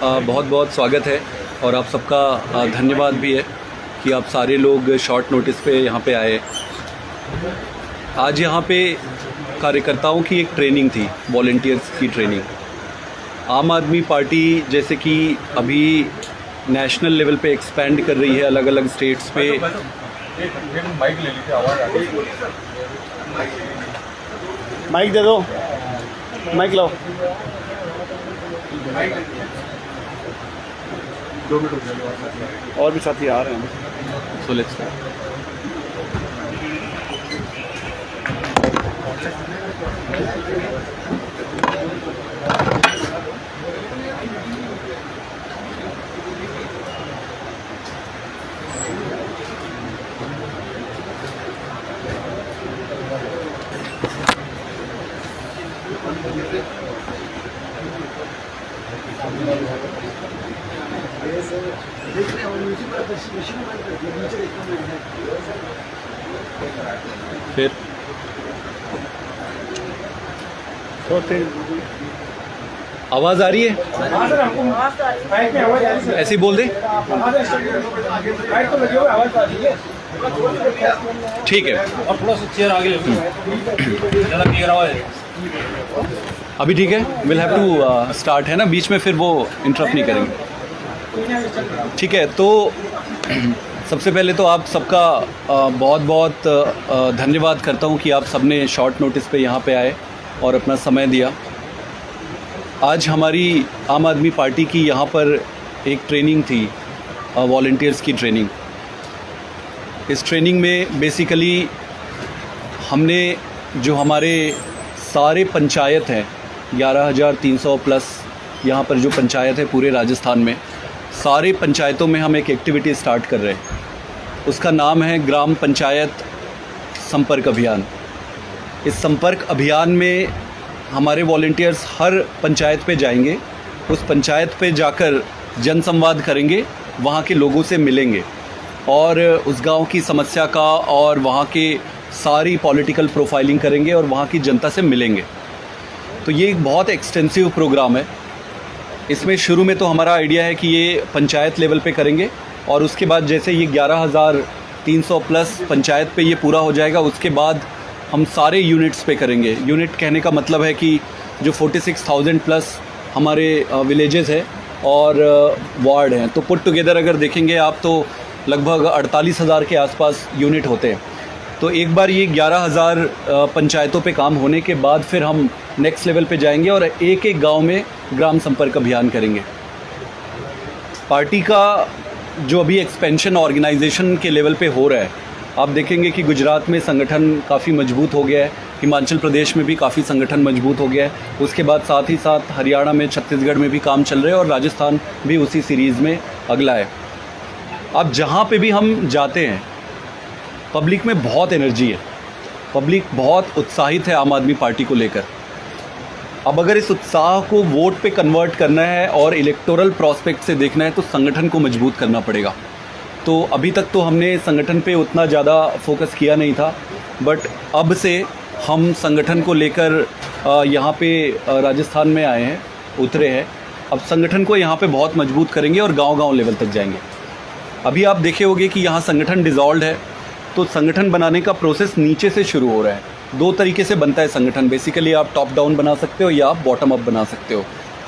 बहुत बहुत स्वागत है और आप सबका धन्यवाद भी है कि आप सारे लोग शॉर्ट नोटिस पे यहाँ पे आए। आज यहाँ पे कार्यकर्ताओं की एक ट्रेनिंग थी, वॉलंटियर्स की ट्रेनिंग। आम आदमी पार्टी जैसे कि अभी नेशनल लेवल पे एक्सपेंड कर रही है, अलग अलग स्टेट्स पे। माइक ले लीजिए, आवाज़ आ रही है। माइक दे दो, माइक लाओ। 2 मिनट हो गए और भी साथी आ रहे हैं। सो लेट्स फिर आवाज़ आ रही है, ऐसे ही बोल दे। ठीक है, और थोड़ा सा चेयर आगे ले ज़्यादा क्लियर आवाज़ है। अभी ठीक है। विल हैव टू स्टार्ट है ना, बीच में फिर वो इंटरप्ट नहीं करेंगे। ठीक है, तो सबसे पहले तो आप सबका बहुत बहुत धन्यवाद करता हूँ कि आप सबने शॉर्ट नोटिस पे यहाँ पे आए और अपना समय दिया। आज हमारी आम आदमी पार्टी की यहाँ पर एक ट्रेनिंग थी, वॉलंटियर्स की ट्रेनिंग। इस ट्रेनिंग में बेसिकली हमने जो हमारे सारे पंचायत हैं, 11,300 प्लस यहाँ पर जो पंचायत है पूरे राजस्थान में, सारे पंचायतों में हम एक एक्टिविटी स्टार्ट कर रहे हैं। उसका नाम है ग्राम पंचायत संपर्क अभियान। इस संपर्क अभियान में हमारे वॉलंटियर्स हर पंचायत पे जाएंगे, उस पंचायत पे जाकर जनसंवाद करेंगे, वहाँ के लोगों से मिलेंगे और उस गांव की समस्या का और वहाँ के सारी पॉलिटिकल प्रोफाइलिंग करेंगे और वहाँ की जनता से मिलेंगे। तो ये एक बहुत एक्सटेंसिव प्रोग्राम है। इसमें शुरू में तो हमारा आइडिया है कि ये पंचायत लेवल पे करेंगे और उसके बाद जैसे ये 11,300 प्लस पंचायत पे ये पूरा हो जाएगा, उसके बाद हम सारे यूनिट्स पे करेंगे। यूनिट कहने का मतलब है कि जो 46,000 प्लस हमारे विलेजेस है और वार्ड हैं, तो पुट टुगेदर अगर देखेंगे आप तो लगभग 48,000 के आसपास यूनिट होते हैं। तो एक बार ये 11,000 पंचायतों पे काम होने के बाद फिर हम नेक्स्ट लेवल पे जाएंगे और एक एक गांव में ग्राम संपर्क अभियान करेंगे। पार्टी का जो अभी एक्सपेंशन ऑर्गेनाइजेशन के लेवल पे हो रहा है, आप देखेंगे कि गुजरात में संगठन काफ़ी मजबूत हो गया है, हिमाचल प्रदेश में भी काफ़ी संगठन मजबूत हो गया है। उसके बाद साथ ही साथ हरियाणा में, छत्तीसगढ़ में भी काम चल रहे हैं और राजस्थान भी उसी सीरीज़ में अगला है। अब जहाँ पे भी हम जाते हैं, पब्लिक में बहुत एनर्जी है, पब्लिक बहुत उत्साहित है आम आदमी पार्टी को लेकर। अब अगर इस उत्साह को वोट पे कन्वर्ट करना है और इलेक्टोरल प्रॉस्पेक्ट से देखना है तो संगठन को मजबूत करना पड़ेगा। तो अभी तक तो हमने संगठन पे उतना ज़्यादा फोकस किया नहीं था, बट अब से हम संगठन को लेकर यहाँ पे राजस्थान में आए हैं, उतरे हैं। अब संगठन को यहाँ पे बहुत मजबूत करेंगे और गांव-गांव लेवल तक जाएंगे। अभी आप देखे होंगे कि यहाँ संगठन डिसॉल्व है, तो संगठन बनाने का प्रोसेस नीचे से शुरू हो रहा है। 2 तरीके से बनता है संगठन, बेसिकली आप टॉप डाउन बना सकते हो या आप बॉटम अप बना सकते हो।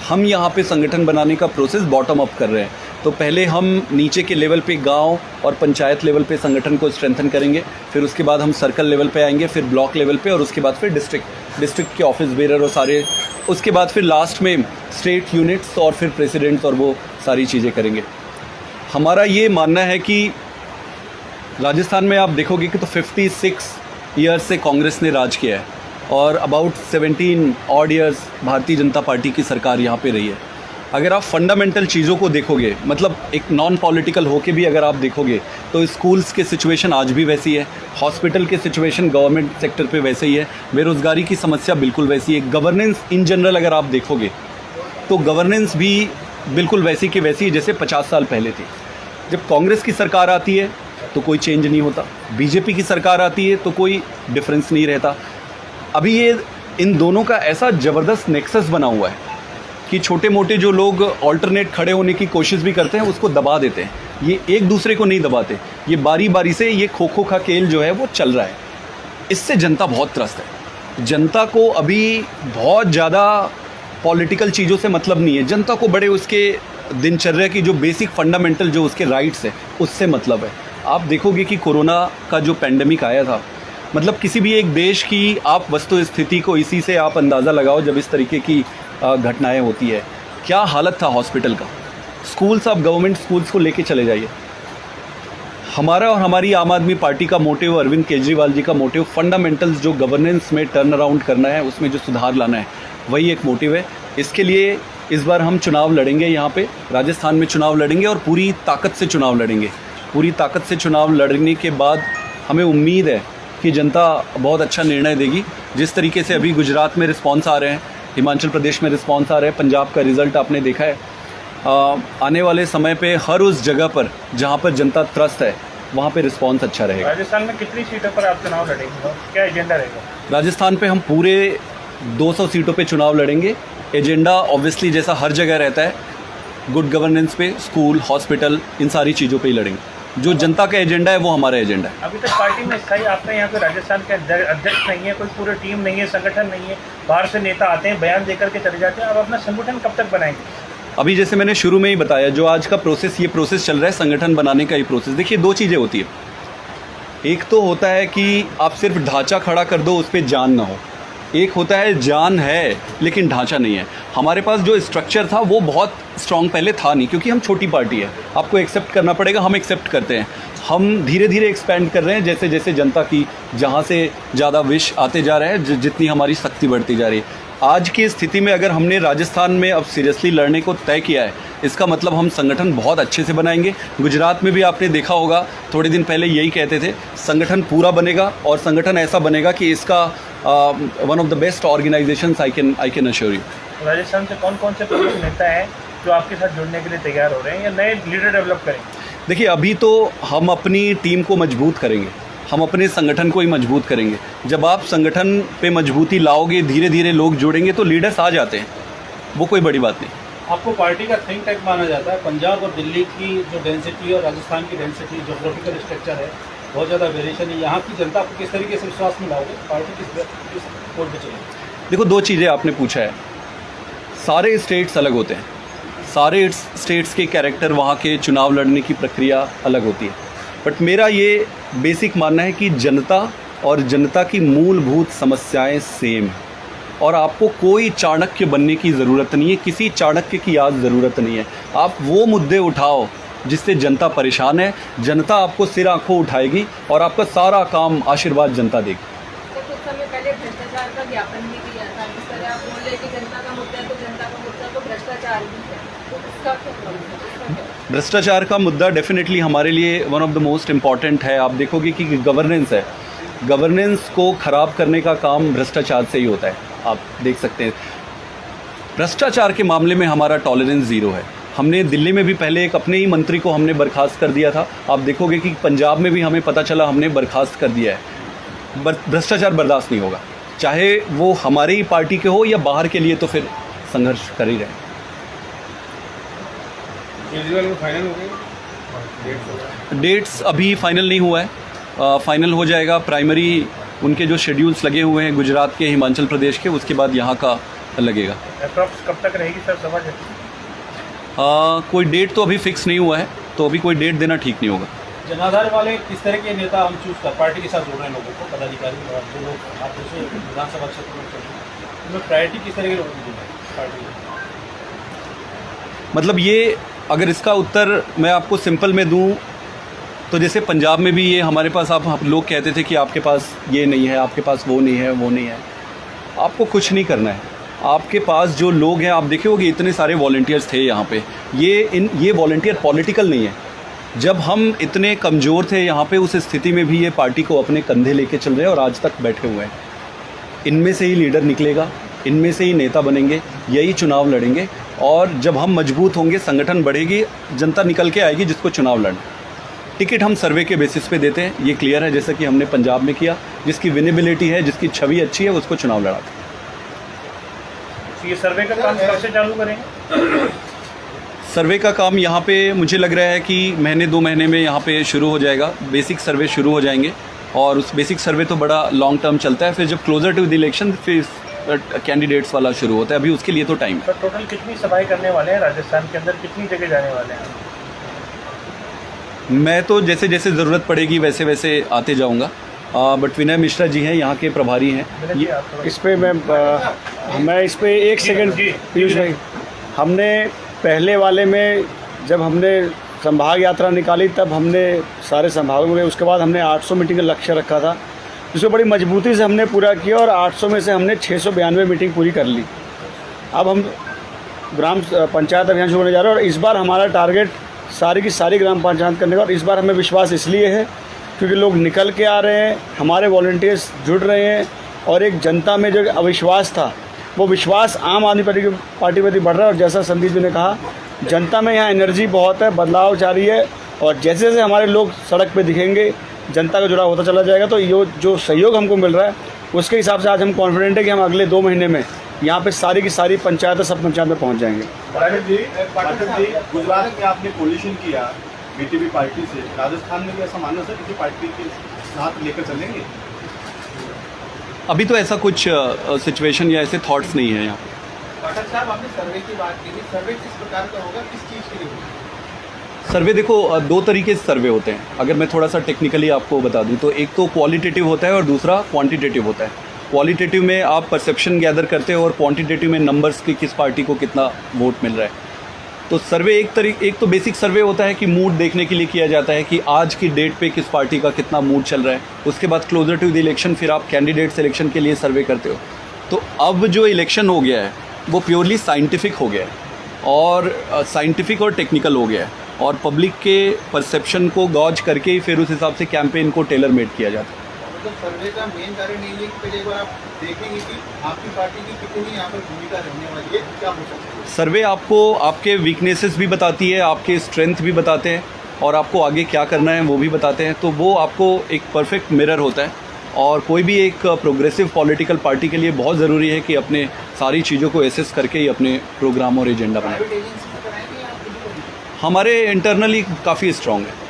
हम यहाँ पे संगठन बनाने का प्रोसेस बॉटम अप कर रहे हैं। तो पहले हम नीचे के लेवल पे गांव और पंचायत लेवल पे संगठन को स्ट्रेंथन करेंगे, फिर उसके बाद हम सर्कल लेवल पे आएंगे, फिर ब्लॉक लेवल पे और उसके बाद फिर डिस्ट्रिक्ट के ऑफिस बेरर और सारे, उसके बाद फिर लास्ट में स्टेट यूनिट्स और फिर प्रेसिडेंट्स और वो सारी चीज़ें करेंगे। हमारा ये मानना है कि राजस्थान में आप देखोगे कि तो 56 ईयर्स से कांग्रेस ने राज किया है और about 17 odd years Bharatiya Janata party की सरकार यहाँ पे रही है। अगर आप फंडामेंटल चीज़ों को देखोगे, मतलब एक नॉन पॉलिटिकल होके भी अगर आप देखोगे, तो स्कूल्स के सिचुएशन आज भी वैसी है, हॉस्पिटल के सिचुएशन गवर्नमेंट सेक्टर पे वैसे ही है, बेरोज़गारी की समस्या बिल्कुल वैसी है। गवर्नेंस इन जनरल अगर आप देखोगे तो गवर्नेंस भी बिल्कुल वैसी की वैसी जैसे 50 साल पहले थी। जब कांग्रेस की सरकार आती है तो कोई चेंज नहीं होता, बीजेपी की सरकार आती है तो कोई डिफरेंस नहीं रहता। अभी ये इन दोनों का ऐसा ज़बरदस्त नेक्सस बना हुआ है कि छोटे मोटे जो लोग ऑल्टरनेट खड़े होने की कोशिश भी करते हैं उसको दबा देते हैं। ये एक दूसरे को नहीं दबाते, ये बारी बारी से ये खो खो का खेल जो है वो चल रहा है। इससे जनता बहुत त्रस्त है। जनता को अभी बहुत ज़्यादा पॉलिटिकल चीज़ों से मतलब नहीं है। जनता को बड़े उसके दिनचर्या की जो बेसिक फंडामेंटल जो उसके राइट्स है उससे मतलब है। आप देखोगे कि कोरोना का जो पेंडेमिक आया था, मतलब किसी भी एक देश की आप वस्तु स्थिति को इसी से आप अंदाज़ा लगाओ जब इस तरीके की घटनाएं होती है। क्या हालत था हॉस्पिटल का। स्कूल्स, आप गवर्नमेंट स्कूल्स को लेके चले जाइए। हमारा और हमारी आम आदमी पार्टी का मोटिव, अरविंद केजरीवाल जी का मोटिव, फंडामेंटल्स जो गवर्नेंस में टर्न अराउंड करना है, उसमें जो सुधार लाना है, वही एक मोटिव है। इसके लिए इस बार हम चुनाव लड़ेंगे, यहाँ पे राजस्थान में चुनाव लड़ेंगे और पूरी ताकत से चुनाव लड़ेंगे। पूरी ताकत से चुनाव लड़ने के बाद हमें उम्मीद है कि जनता बहुत अच्छा निर्णय देगी। जिस तरीके से अभी गुजरात में रिस्पॉन्स आ रहे हैं, हिमाचल प्रदेश में रिस्पॉन्स आ रहे हैं, पंजाब का रिज़ल्ट आपने देखा है। आने वाले समय पे हर उस जगह पर जहाँ पर जनता त्रस्त है वहाँ पे रिस्पॉन्स अच्छा रहेगा। राजस्थान में कितनी सीटों पर आप चुनाव लड़ेंगे, क्या एजेंडा रहेगा? राजस्थान पे हम पूरे 200 सीटों पे चुनाव लड़ेंगे। एजेंडा ऑब्वियसली जैसा हर जगह रहता है, गुड गवर्नेंस पे, स्कूल, हॉस्पिटल, इन सारी चीज़ों पे ही लड़ेंगे। जो जनता का एजेंडा है वो हमारा एजेंडा है। अभी तक पार्टी में स्थायी आपने यहाँ पे राजस्थान के अध्यक्ष नहीं है, कोई पूरी टीम नहीं है, संगठन नहीं है, बाहर से नेता आते हैं, बयान देकर के चले जाते हैं। आप अपना संगठन कब तक बनाएंगे? अभी जैसे मैंने शुरू में ही बताया, जो आज का प्रोसेस, ये प्रोसेस चल रहा है संगठन बनाने का ही प्रोसेस। देखिए, दो चीज़ें होती है। एक तो होता है कि आप सिर्फ ढांचा खड़ा कर दो, उस पर जान ना हो। एक होता है जान है लेकिन ढांचा नहीं है। हमारे पास जो स्ट्रक्चर था वो बहुत स्ट्रॉन्ग पहले था नहीं, क्योंकि हम छोटी पार्टी है। आपको एक्सेप्ट करना पड़ेगा, हम एक्सेप्ट करते हैं। हम धीरे धीरे एक्सपेंड कर रहे हैं, जैसे जैसे जनता की जहाँ से ज़्यादा विश आते जा रहे हैं, जितनी हमारी शक्ति बढ़ती जा रही है। आज की स्थिति में अगर हमने राजस्थान में अब सीरियसली लड़ने को तय किया है, इसका मतलब हम संगठन बहुत अच्छे से बनाएंगे। गुजरात में भी आपने देखा होगा, थोड़े दिन पहले यही कहते थे, संगठन पूरा बनेगा और संगठन ऐसा बनेगा कि इसका one of the best organisations I can assure you. Rajasthan से कौन कौन से प्रमुख नेता हैं जो आपके साथ जुड़ने के लिए तैयार हो रहे हैं या नए लीडर डेवलप करेंगे? देखिए, अभी तो हम अपनी टीम को मजबूत करेंगे, हम अपने संगठन को ही मजबूत करेंगे। जब आप संगठन पे मजबूती लाओगे, धीरे धीरे लोग जुड़ेंगे तो लीडर्स आ जाते हैं, वो कोई बड़ी बात नहीं। आपको पार्टी का थिंक टैंक माना जाता है। पंजाब और दिल्ली की जो डेंसिटी और राजस्थान की डेंसिटी, जोग्राफिकल स्ट्रक्चर है, बहुत ज़्यादा वेरिएशन है। यहाँ की जनता को किस तरीके से विश्वास में लाओगे? पार्टी किस कोड पे चलेगी? देखो, दो चीज़ें आपने पूछा है। सारे स्टेट्स अलग होते हैं, सारे स्टेट्स के कैरेक्टर, वहाँ के चुनाव लड़ने की प्रक्रिया अलग होती है। बट मेरा ये बेसिक मानना है कि जनता और जनता की मूलभूत समस्याएं सेम हैं और आपको कोई चाणक्य बनने की ज़रूरत नहीं है, किसी चाणक्य की याद ज़रूरत नहीं है। आप वो मुद्दे उठाओ जिससे जनता परेशान है, जनता आपको सिर आंखों उठाएगी और आपका सारा काम आशीर्वाद जनता देगी। तो कुछ समय पहले भ्रष्टाचार का ज्ञापन भी किया था। जिस तरह आप बोल रहे हैं कि जनता का मुद्दा है, तो जनता का मुद्दा तो भ्रष्टाचार भी है, तो उसका क्या प्रॉब्लम है? भ्रष्टाचार का मुद्दा डेफिनेटली हमारे लिए one of the most important है। आप देखोगे कि गवर्नेंस है, गवर्नेंस को ख़राब करने का काम भ्रष्टाचार से ही होता है। आप देख सकते हैं, भ्रष्टाचार के मामले में हमारा टॉलरेंस ज़ीरो है। हमने दिल्ली में भी पहले एक अपने ही मंत्री को हमने बर्खास्त कर दिया था। आप देखोगे कि पंजाब में भी हमें पता चला, हमने बर्खास्त कर दिया है। भ्रष्टाचार बर्दाश्त नहीं होगा, चाहे वो हमारे ही पार्टी के हो या बाहर के लिए, तो फिर संघर्ष कर ही रहे। फाइनल हो गई? डेट्स अभी फाइनल नहीं हुआ है, फाइनल हो जाएगा। प्राइमरी उनके जो शेड्यूल्स लगे हुए हैं गुजरात के, हिमाचल प्रदेश के, उसके बाद यहाँ का लगेगा। अप्रॉक्स कब तक रहेगी सर सभा? कोई डेट तो अभी फिक्स नहीं हुआ है, तो अभी कोई डेट देना ठीक नहीं होगा। जनाधार वाले किस तरह के नेता हम चूज कर पार्टी के साथ जोड़ रहे हैं लोगों को, पदाधिकारी और जो लोग आप दूसरे विधानसभा क्षेत्र में चल रहे हैं, उनमें प्रायोरिटी किस तरह के लोगों को पार्टी में? मतलब ये, अगर इसका उत्तर मैं आपको सिंपल में दूं तो जैसे पंजाब में भी ये हमारे पास आप लोग कहते थे कि आपके पास ये नहीं है, आपके पास वो नहीं है, वो नहीं है। आपको कुछ नहीं करना है, आपके पास जो लोग हैं, आप देखे होगे इतने सारे वॉलंटियर्स थे यहाँ पे। ये वॉलंटियर पॉलिटिकल नहीं है। जब हम इतने कमज़ोर थे यहाँ पे, उस स्थिति में भी ये पार्टी को अपने कंधे लेके चल रहे हैं और आज तक बैठे हुए हैं। इनमें से ही लीडर निकलेगा, इनमें से ही नेता बनेंगे, यही चुनाव लड़ेंगे। और जब हम मजबूत होंगे, संगठन बढ़ेगी, जनता निकल के आएगी जिसको चुनाव लड़ना। टिकट हम सर्वे के बेसिस पे देते हैं, ये क्लियर है, जैसा कि हमने पंजाब में किया। जिसकी विनेबिलिटी है, जिसकी छवि अच्छी है, उसको चुनाव लड़ाते हैं। ये सर्वे का काम कब से चालू करेंगे? सर्वे का काम यहाँ पे मुझे लग रहा है कि महीने 2 महीने में यहाँ पे शुरू हो जाएगा। बेसिक सर्वे शुरू हो जाएंगे और उस बेसिक सर्वे तो बड़ा लॉन्ग टर्म चलता है। फिर जब क्लोजर टू द इलेक्शन फिर कैंडिडेट्स वाला शुरू होता है। अभी उसके लिए तो टाइम है। तो टोटल कितनी सभाएं करने वाले हैं राजस्थान के अंदर, कितनी जगह जाने वाले हैं? मैं तो जैसे जैसे ज़रूरत पड़ेगी वैसे वैसे आते जाऊँगा। बट विनय मिश्रा जी हैं यहाँ के प्रभारी हैं। इस पे मैं इस पे 1 सेकंड पीयूष भाई, हमने पहले वाले में जब हमने संभाग यात्रा निकाली तब हमने सारे संभागों में, उसके बाद हमने 800 मीटिंग का लक्ष्य रखा था, जिसको बड़ी मजबूती से हमने पूरा किया और 800 में से हमने 692 मीटिंग पूरी कर ली। अब हम ग्राम पंचायत अभियान शुरू होने जा रहे हैं और इस बार हमारा टारगेट सारी की सारी ग्राम पंचायत करने का। और इस बार हमें विश्वास इसलिए है क्योंकि लोग निकल के आ रहे हैं, हमारे वॉलंटियर्स जुड़ रहे हैं और एक जनता में जो अविश्वास था वो विश्वास आम आदमी पार्टी प्रति बढ़ रहा है। और जैसा संदीप जी ने कहा, जनता में यहाँ एनर्जी बहुत है, बदलाव जारी है और जैसे जैसे हमारे लोग सड़क पे दिखेंगे, जनता का जुड़ाव होता चला जाएगा। तो ये जो सहयोग हमको मिल रहा है उसके हिसाब से आज हम कॉन्फिडेंट है कि हम अगले 2 महीने में यहाँ पे सारी की सारी पंचायत सब पंचायत में पहुँच जाएंगे। पाठक जी, गुजरात में आपने कोलिशन किया बीजेपी पार्टी से, राजस्थान में भी ऐसा मानना सर किसी पार्टी के साथ लेकर चलेंगे? अभी तो ऐसा कुछ सिचुएशन या ऐसे थॉट्स नहीं है यहाँ पे। पाठक साहब, आपने सर्वे की बात की थी, सर्वे किस प्रकार का होगा, किस चीज़ के लिए होगा? सर्वे देखो 2 तरीके से सर्वे होते हैं। अगर मैं थोड़ा सा टेक्निकली आपको बता दूं तो एक तो क्वालिटेटिव होता है और दूसरा क्वांटिटेटिव होता है। क्वालिटेटिव में आप परसेप्शन गैदर करते हो और क्वांटिटेटिव में नंबर्स की किस पार्टी को कितना वोट मिल रहा है। तो सर्वे एक तो बेसिक सर्वे होता है कि मूड देखने के लिए किया जाता है कि आज की डेट पे किस पार्टी का कितना मूड चल रहा है। उसके बाद क्लोजर टू द इलेक्शन फिर आप कैंडिडेट सिलेक्शन के लिए सर्वे करते हो। तो अब जो इलेक्शन हो गया है वो प्योरली साइंटिफिक हो गया है और साइंटिफिक और टेक्निकल हो गया है और पब्लिक के परसेप्शन को गॉज करके ही फिर उस हिसाब से कैंपेन को टेलर मेड किया जाता है। मतलब सर्वे का मेन कारण नहीं है कि पहले एक बार आप देखेंगे कि आपकी पार्टी की कितनी यहाँ पर भूमिका रहने वाली है, क्या हो सकता है? सर्वे आपको आपके वीकनेसेस भी बताती है, आपके स्ट्रेंथ भी बताते हैं और आपको आगे क्या करना है वो भी बताते हैं। तो वो आपको एक परफेक्ट मिरर होता है और कोई भी एक प्रोग्रेसिव पॉलिटिकल पार्टी के लिए बहुत ज़रूरी है कि अपने सारी चीज़ों को एसेस करके ही अपने प्रोग्राम और एजेंडा बनाए। हमारे इंटरनली काफ़ी स्ट्रॉन्ग है।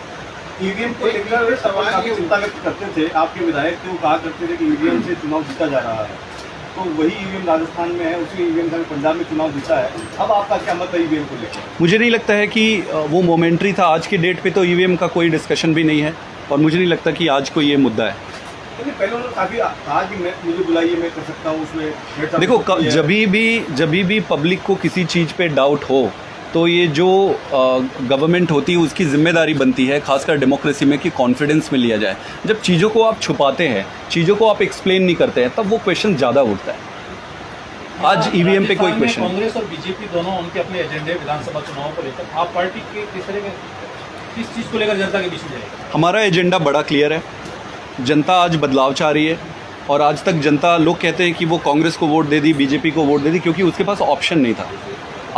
ईवीएम को लेकर काफी चिंता व्यक्त करते थे, आपके विधायक थे, वो कहा करते थे कि ईवीएम से चुनाव जीता जा रहा है। तो वही ईवीएम राजस्थान में है, उसी ईवीएम से पंजाब में चुनाव जीता है। अब आपका क्या मत है ईवीएम को लेकर? मुझे नहीं लगता है कि वो मोमेंट्री था। आज की डेट पे तो ईवीएम का कोई डिस्कशन भी नहीं है और मुझे नहीं लगता कि आज कोई ये मुद्दा है। पहले उन्होंने काफ़ी आज मुझे बुलाइए, मैं कर सकता हूँ उसमें। देखो, जब भी पब्लिक को किसी चीज़ पे डाउट हो तो ये जो गवर्नमेंट होती है उसकी जिम्मेदारी बनती है, खासकर डेमोक्रेसी में, कि कॉन्फिडेंस में लिया जाए। जब चीज़ों को आप छुपाते हैं, चीज़ों को आप एक्सप्लेन नहीं करते हैं, तब वो क्वेश्चन ज़्यादा उठता है। आज ईवीएम पे कोई क्वेश्चन। कांग्रेस और बीजेपी दोनों उनके अपने एजेंडे विधानसभा चुनाव को लेकर, आप पार्टी के किस चीज़ को लेकर जनता के बीच में जाएगी? हमारा एजेंडा बड़ा क्लियर है। जनता आज बदलाव चाह रही है और आज तक जनता, लोग कहते हैं कि वो कांग्रेस को वोट दे दी, बीजेपी को वोट दे दी, क्योंकि उसके पास ऑप्शन नहीं था।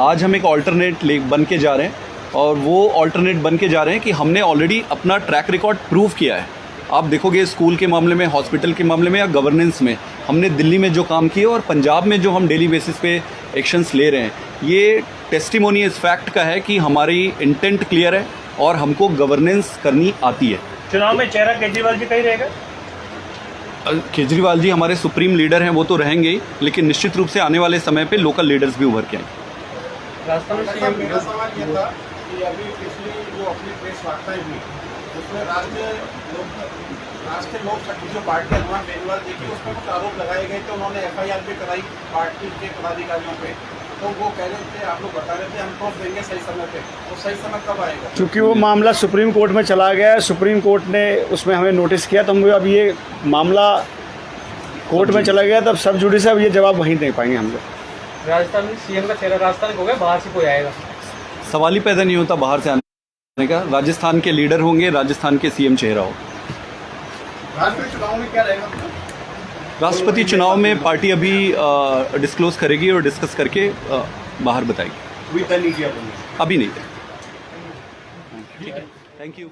आज हम एक ऑल्टरनेट बन के जा रहे हैं और वो ऑल्टरनेट बन के जा रहे हैं कि हमने ऑलरेडी अपना ट्रैक रिकॉर्ड प्रूव किया है। आप देखोगे स्कूल के मामले में, हॉस्पिटल के मामले में या गवर्नेंस में हमने दिल्ली में जो काम किए और पंजाब में जो हम डेली बेसिस पे एक्शंस ले रहे हैं, ये टेस्टिमोनी इस फैक्ट का है कि हमारी इंटेंट क्लियर है और हमको गवर्नेंस करनी आती है। चुनाव में चेहरा केजरीवाल जी का ही रहेगा? केजरीवाल जी हमारे सुप्रीम लीडर हैं, वो तो रहेंगे ही, लेकिन निश्चित रूप से आने वाले समय पे लोकल लीडर्स भी उभर के आएंगे। मेरा सवाल ये था कि अभी पिछली जो अपनी प्रेस वार्ताएं हुई उसमें राष्ट्रीय लोक जो पार्टी हनुमान बेनीवाल जी की, उसमें कुछ आरोप लगाए गए थे। उन्होंने एफआईआर भी कराई पार्टी के पदाधिकारियों पे, तो वो कह रहे थे, आप लोग बता रहे थे हम ठोस देंगे सही समय पे। तो सही समय कब आएगा? क्योंकि वो मामला सुप्रीम कोर्ट में चला गया है, सुप्रीम कोर्ट ने उसमें हमें नोटिस किया, तो हम अब ये मामला कोर्ट में चला गया, तब सब जुडिस अब ये जवाब वहीं दे पाएंगे हम लोग। राजस्थान में सीएम का चेहरा राजस्थान हो गया, बाहर से कोई आएगा? सवाल ही पैदा नहीं होता बाहर से आने का। राजस्थान के लीडर होंगे, राजस्थान के सीएम चेहरा हो। राष्ट्रपति चुनाव में क्या रहेगा? राष्ट्रपति चुनाव में पार्टी अभी डिस्क्लोज करेगी और डिस्कस करके बाहर बताएगी। अभी तय नहीं किया? अभी नहीं। Thank you.